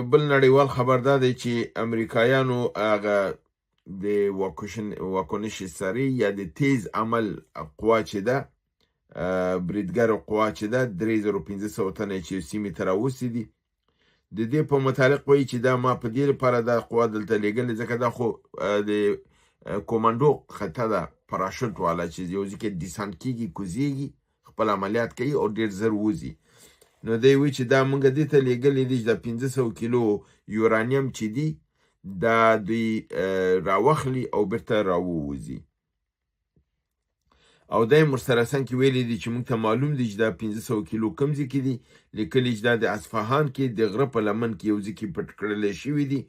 بل نړیوال خبر دا دی چې امریکایانو هغه د واکنش سریع یا د تیز عمل قوا چې ده بریدګر قوا چې ده 3500 تنه چې سیمې ته راوستي دي. د دې په متعلق وایي چې دا ما په دې لپاره دا قوا دلته لېږلې ځکه دا خو د کوماندو خطه ده، پراشوټ والا چې یو ځای کې ډیسانټ کېږي، کوزیږي، خپل عملیات کوي او ډېر زر وځي. نو دی وایي چې دا موږ دې ته لېږلې دي چې دا 500 کیلو یورانیم چې دي دا دوی راوخلي او بیرته راووځي. او دا یې ورسره څنګ کې ویلي دي چې موږ ته معلوم دي چې دا 500 کیلو کوم ځای کې دي، لیکلي چې دا د اصفهان کې د غره په لمن کې یو ځای کې پټ کړلی شوي دي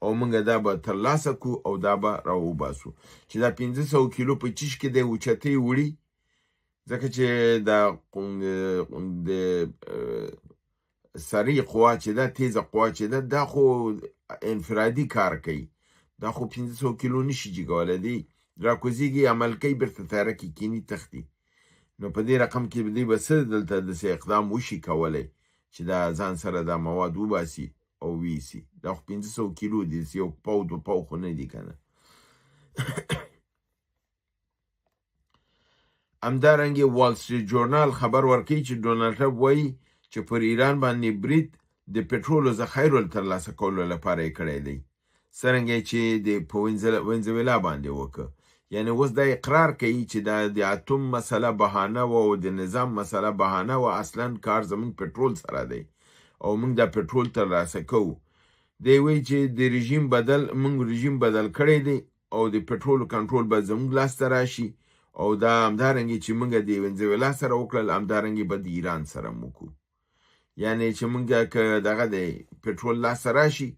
او موږ دا به ترلاسه کړو او دا به راوباسو. چې دا 500 کیلو په چیش کې دی اوچتې وړي، ځکه چې دا د سریع قوا چې ده، تیزه قوا چې ده، دا خو انفرادي کار کوي، دا خو 500 کیلو نشي جګولی، دی راکوزیږي، عمل کوي، بیرته تیاره کې کینی، تختی. نو په دې رقم کې دوی به څه دلته داسې اقدام وشي کولی چې دا ځان سره دا مواد وباسي او ویسي. دا خو 500 کیلو دي، یو پاو دو پاو خو نه دي که نه. همدارنګې وال سټریټ جورنال خبر ورکوي چې ډونالډ ټرمپ وایي چې پر ایران باندې برید د پټرولو ذخایرو ترلاسه کولو لپاره یې کړی دی، څرنګه چې په وینزویلا باندې وکړه. یعنی اوس دا اقرار کوي چې دا د اتوم مسله بهانه و او د نظام مسله بهانه و، اصلا کار زمونږ پټرول سره دی او موږ دا پټرول ترلاسه کوو. دی وایي چې د رژیم موږ رژیم بدل کړی دی او د پټرولو کنټرول به زموږ لاسته راشي او دا همدارنګې چې موږ د وینزویلا سره وکړل، همدارنګې به د ایران سره هم وکړو. یعنی چې موږ که دغه د پټرول لاسته راشي،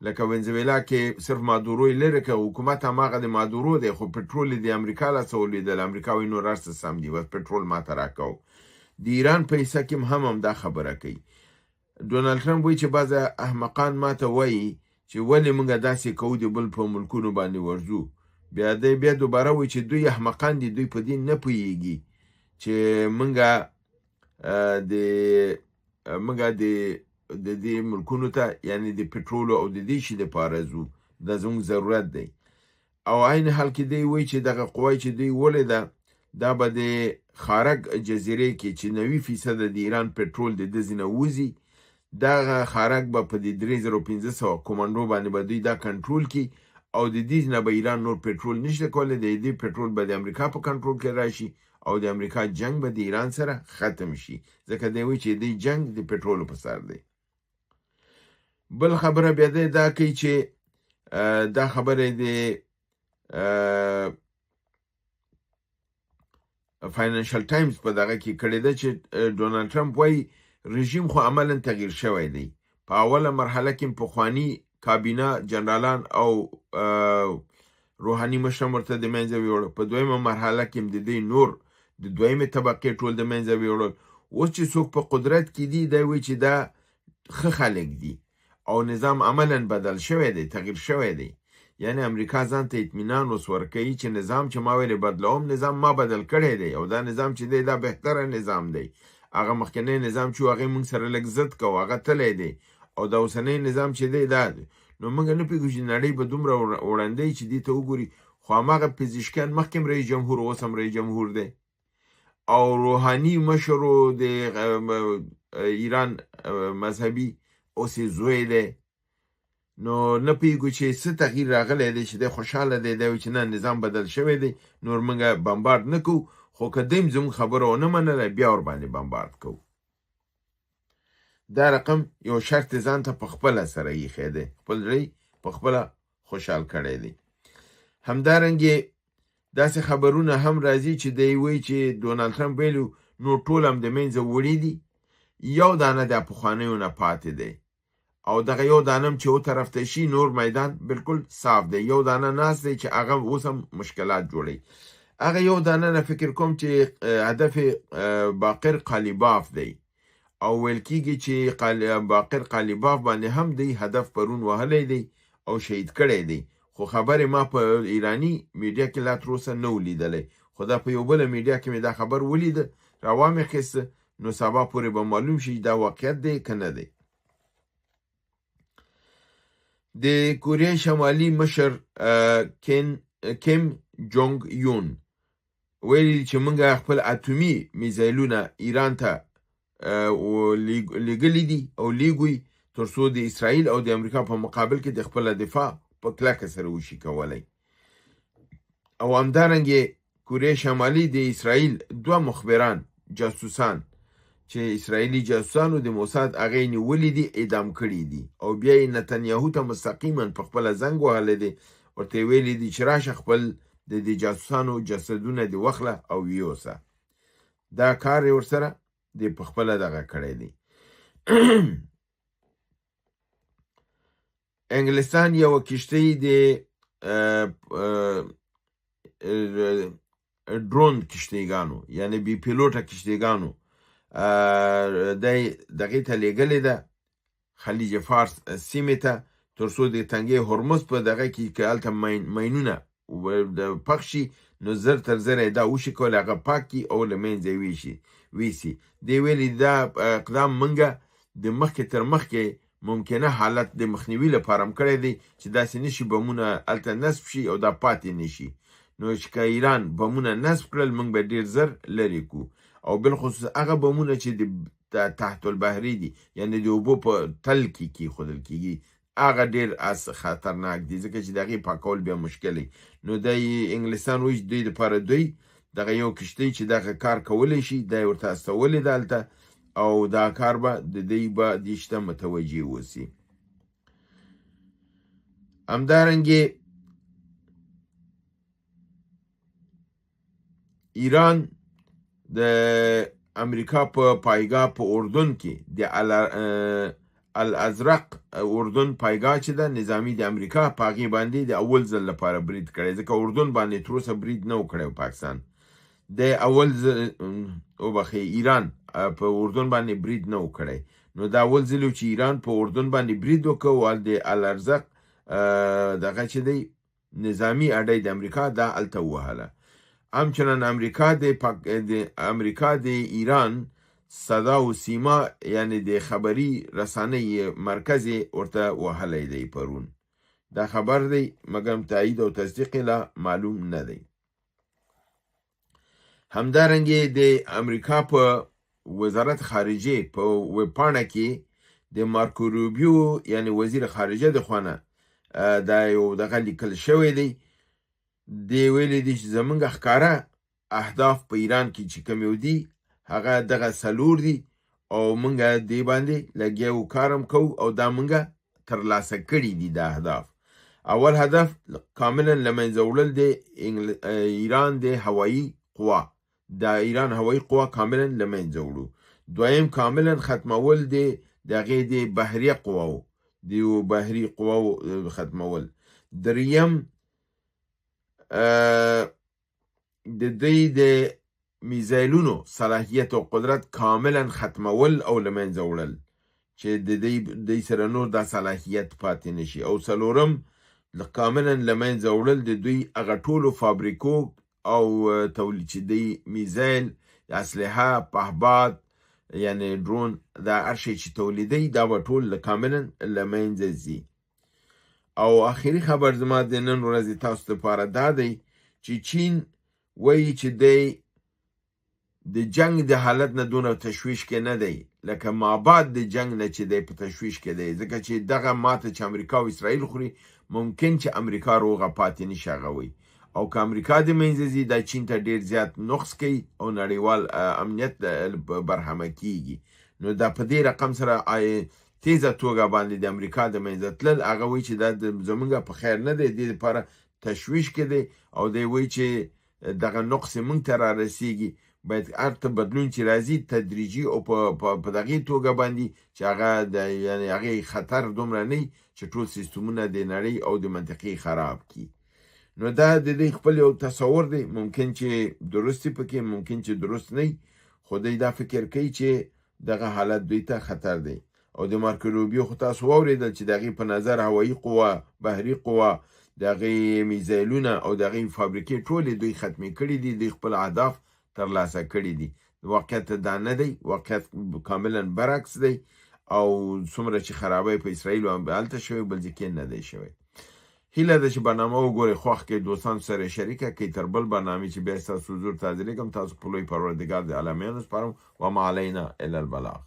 لکه وینزویلا کې صرف مادورو یې لرې که حکومت هماغه د مادورو دی، خو پټرول یې د امریکا لاسه ولیدل، امریکا وایي نور هر څه سم دي، بس پټرول ماته راکوو. د ایران په حصه کې هم دا خبره کوي. ډونالډ ټرمپ وایي چې بعضې احمقان ماته وایي چې ولې موږ داسې کوو، د بل په ملکونو باندې ورځو. بیا دوباره وایي چې دوی احمقان دي، دوی په دې نه پوهیږي چې موږ د دې ملکونو ته یعنی د پټرولو او د دې شي دپاره ځو، دا زموږ ضرورت دی. او عین حال کې دی وایي چې دغه قوه چې دوی ولې ده، دا به د خارق جزیرې کې چې 90% د ایران پټرول د دې ځای نه وځي، دغه خارق به په د 3500 کوماندو باندې به دوی دا کنټرول کړي او د دې نه به ایران نور پټرول نشته کولی، د دې پټرول به د امریکا په کنټرول کې راشي او د امریکا جنگ به د ایران سره ختم شي، ځکه دی وایي چې د جنگ د پټرولو په سر دی. بل خبره بیا دا کوي چې دا خبره د فاینانشل ټایمز په دغه کې کړې ده چې ډونالډ ټرمپ وایي رژیم خو عملا تغییر شوی دی. په اوله مرحله کې پخواني کابینه جنرالان او روحاني مشران ورته د منځه ویوړل، په دویمه مرحله کې د دې نور د دویمې طبقې ټول د منځه ویوړل. اوس چې څوک په قدرت کې دي، دی وایي چې دا ښه خلک دي او نظام عملا بدل شوی دی، تغییر شوی دی. یعنی امریکا ځان ته اطمینان اوس ورکوي چې نظام چې ما ویلې بدلوم، نظام ما بدل کړی دی او دا نظام چې دی دا بهتره نظام دی. هغه مخکنی نظام چې هغې موږ سره لږ ضد کوو، هغه تلی دی، او دا اوسنی نظام چې دی دا دی. نو موږ نه پوهېږو چې نړۍ به دومره وړاندی چې دې ته وګوري، خو هماغه پزشکیان مخکې هم رئیس جمهور، اوس هم رئیس جمهور دی، او روحاني مشرو د ایران مذهبي اوس یې زوی دی. نو نه پوهېږو چې څه تغییر راغلی دی چې دی خوشحاله دی، دی چې نه نظام بدل شوی دی، نور موږ بمبارد نه کوو، خو که دی هم زموږ خبره ونه منله بیا ورباندې بمبارد کوو. دا رقم یو شرط ځان ته په خپله سره ایښی دی، خپل زړی په خپله خوشحال کړی دی. همدارنګې داسې خبرونه هم راځي چې دی وایي چې ډونالډ ټرمپ ویلو نور ټول هم د منځه وړي دي، یو دانه د پخوانیو نه پاتې دی او دغه یو دانه هم چې وطرفته شي نور میدان بالکل صاف دی. یو دانه ناست دی چې هغه اوس هم مشکلات جوړوي. هغه یو دانه نه فکر کوم چې هدف باقر قالیباف دی او ویل کېږي چې باقر قالیباف باندې هم دی هدف پرون وهلی دی او شهید کړی دی، خو خبرې ما په ایرانی میډیا کې لا تر اوسه نه ولیدلی، خو دا په یو بله میډیا کې مې دا خبر ولیده، راوامې خیسته، نو سبا پورې به معلوم شي دا واقعیت دی که نه دی. د کوریا شمالي مشر کیم جونګ یون ویلي چې موږ خپل اتومي میزایلونه ایران ته لیږلي دي او لیږوي ترڅو د اسرائیل او د امریکا په مقابل کې د خپل دفاع په کلکه سره وشي کولی. او همدارنګه کوریا شمالي د اسرائیل دوه مخبران جاسوسان چې اسرائیلي جاسوسانو د موساد هغه نیولي دي اعدام کړي دي او بیا یې نتنیاهو ته مستقیما په خپل زنګ وهلی دی، ورته ویلي دي چې راشه خپل د جاسوسانو جسدونه د وخله او ویوسه. دا کار یې ورسره د په خپل دغه کړی دی. انګلستان یو کشتۍ د ډرون کشتیګانو یعنی بی پیلوټه کشتیګانو دغې ته لیږلې ده خلیج فارس سیمې ته ترڅو د تنګې هرمز په دغه کې که هلته ماینونه پخ شي نو زر تر زره دا وشي کولی هغه پاک کړي او له منځه ویسي. دی ویلي دا اقدام موږ د مخکې تر مخکې ممکنه حالت د مخنیوي لپاره هم کړی دی چې داسې نشي بمونه هلته نصب شي او دا پاتې نشي. نو چې که ایران بمونه نصب کړل موږ به ډېر زر لرې کړو او بالخصوص هغه بمونه چې د تحت البحري دي یعنی د اوبو په تل کې کیښودل کېږي هغه ډېر خطرناک دي ځکه چې د هغې پاکول بیا مشکل دی. نو د انګلستان وایي چې دوی دپاره دوی دغه یو کشتۍ چې دغه کار کولی شي دا یې ورته استولی ده هلته او دا کار به د دوی به دې شته متوجه اوسي. همدارنګې ایران د امریکا په پایګاه په اردن کې د الازرق اردن پایګاه چې ده نظامی د امریکا په هغې باندې د اول ځل لپاره برید کړی ځکه اردن باندې تر اوسه برید نه و کړی پاکستان. د اول ځل ایران په اردن باندې برید نه و کړی نو دا اول ځل چې ایران په اردن باندې برید وکړ او د الازرق دغه چې دی نظامی اډی د امریکا دا هلته ووهله. همچنان امریکا د ایران صدا و سیما یعنی د خبری رسانه مرکز ورته وهلی دی پرون. دا خبر دی مګر تایید او تصدیق لا معلوم نه دی. همدارنګه د امریکا په وزارت خارجه په ویبپاڼه کې د مارکو روبیو یعنی وزیر خارجه د خوانه دا یو دغه لیکل شوی دی. دی ویلی دی چې زمونږ ښکاره اهداف په ایران کې چې کوم یو دي هغه دغه څلور دي او مونږ دې باندې لګیا و کارم کوو او دا مونږ ترلاسه کړي دي. دا اهداف اول هدف کاملا له منځه وړل د ایران د هوایي قوا د ایران هوایي قوا کاملا له منځه وړو. دویم کاملا ختمول د هغې د بحریه قواو د بحري قواو ختمول. دریم د دوی د میزایلونو صلاحیت او قدرت کاملا ختمول او له منځه وړل چې د دوی سره نور دا صلاحیت پاتې نشي. او څلورم کاملا له منځه وړل د دوی هغه ټولو فابریکو او تولید چې دوی میزایل اسلحه پهباد یعنی درون دا هر شی چې تولیدوي دا به ټول کاملا له منځه ځي. او آخري خبر زما د نن ورځې تاسو لپاره دا دی چې چین وایي چې دی د جنگ د حالت نه دونه تشویش کې نه دی لکه مابعد د جنگ نه چې دی په تشویش کې دی ځکه چې دغه ماته چې امریکا او اسرائیل خوري ممکن چې امریکا روغه پاتې نشي هغه وایي او که امریکا د منځه ځي دا چین ته ډېر زیات نقص کوي او نړیوال امنیت برهمه کیږي. نو دا په دې رقم سره تیزه توګه باندې د امریکا د منځه تلل هغه وایي چې دا زمونږ په خیر نه دی دې لپاره تشویش کې دی او دی وایي چې دغه نقص مونږ ته را رسیږي باید هر ته بدلون چې راځي تدریجي او په دغې توګه باندې چې هغه یعنی هغې خطر دومره نه چې ټول سیستمونه د نړۍ او د منطقې خراب کړي. نو دا د دوی خپل یو تصور دی ممکن چې درستی پکې ممکن چې درست نه خو دوی دا فکر کوي چې دغه حالت دوی ته خطر دی. او د مارکو روبیو خو تاسو واورېدل چې د هغې په نظر هوایي قوا بحري قوا د هغې میزایلونه او د هغې فابریکې ټولې دوی ختمې کړي دي دوی خپل اهداف ترلاسه کړي دي. واقعیت دا نه دی واقعیت کاملا برعکس دی او څومره چې خرابۍ په اسرائیل باندې هلته شوی بل ځای کې نه دی شوی. هیله ده چې برنامه وګورئ، خوښ کړئ، دوستان سره شریکه کړئ. تر بل برنامې چې بیا ستاسو حضور ته حاضرېږم، تاسو په لوی پروردګار د عالمینو سپارم. وما علینا الا البلاغ.